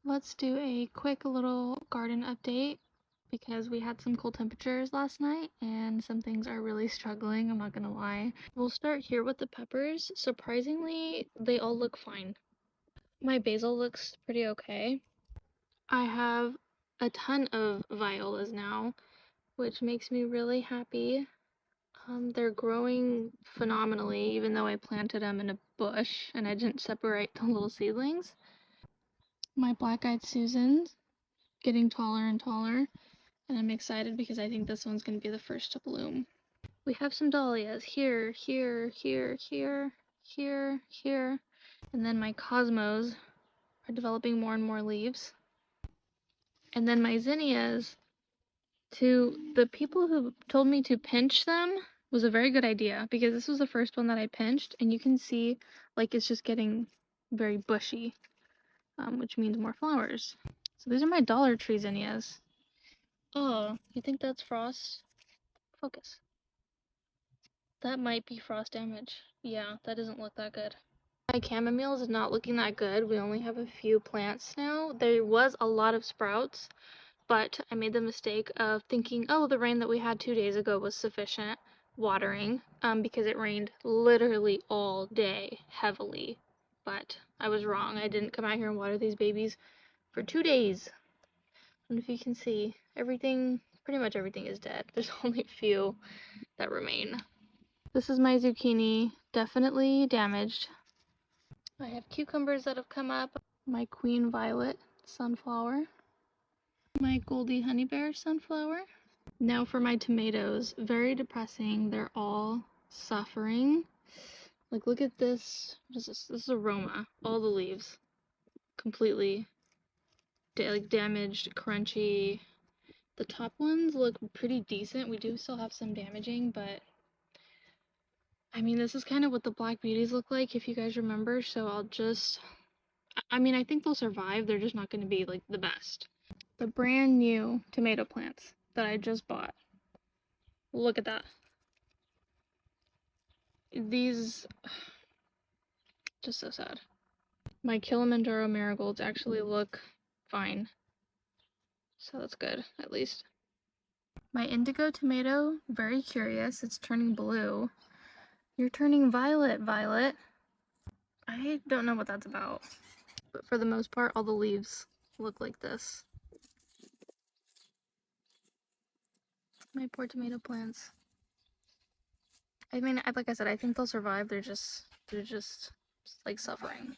Let's do a quick little garden update because we had some cold temperatures last night and some things are really struggling, I'm not gonna lie. We'll start here with the peppers. Surprisingly, they all look fine. My basil looks pretty okay. I have a ton of violas now, which makes me really happy. They're growing phenomenally, even though I planted them in a bush and I didn't separate the little seedlings. My black-eyed Susans getting taller and taller, and I'm excited because I think this one's going to be the first to bloom. We have some dahlias here, here, here, here, here, here, and then my cosmos are developing more and more leaves. And then my zinnias, to the people who told me to pinch them, was a very good idea because this was the first one that I pinched, and you can see like it's just getting very bushy, which means more flowers. So these are my Dollar Tree zinnias. Oh, you think that's frost? Focus. That might be frost damage. Yeah, that doesn't look that good. My chamomile is not looking that good. We only have a few plants now. There was a lot of sprouts, but I made the mistake of thinking, oh, the rain that we had 2 days ago was sufficient watering, because it rained literally all day, heavily. But I was wrong. I didn't come out here and water these babies for 2 days. And if you can see, everything, pretty much everything is dead. There's only a few that remain. This is my zucchini, definitely damaged. I have cucumbers that have come up, my queen violet sunflower, my goldie honey bear sunflower. Now for my tomatoes, very depressing. They're all suffering. Like, look at this. What is this? This is aroma. All the leaves completely damaged, crunchy. The top ones look pretty decent. We do still have some damaging, but I mean, this is kind of what the black beauties look like, if you guys remember, so I'll just, I mean, I think they'll survive. They're just not going to be like the best. The brand new tomato plants that I just bought. Look at that. These, just so sad. My Kilimanjaro marigolds actually look fine, so that's good, at least. My indigo tomato, very curious. It's turning blue. You're turning violet, Violet. I don't know what that's about. But for the most part, all the leaves look like this. My poor tomato plants. I mean, like I said, I think they'll survive. They're just like suffering.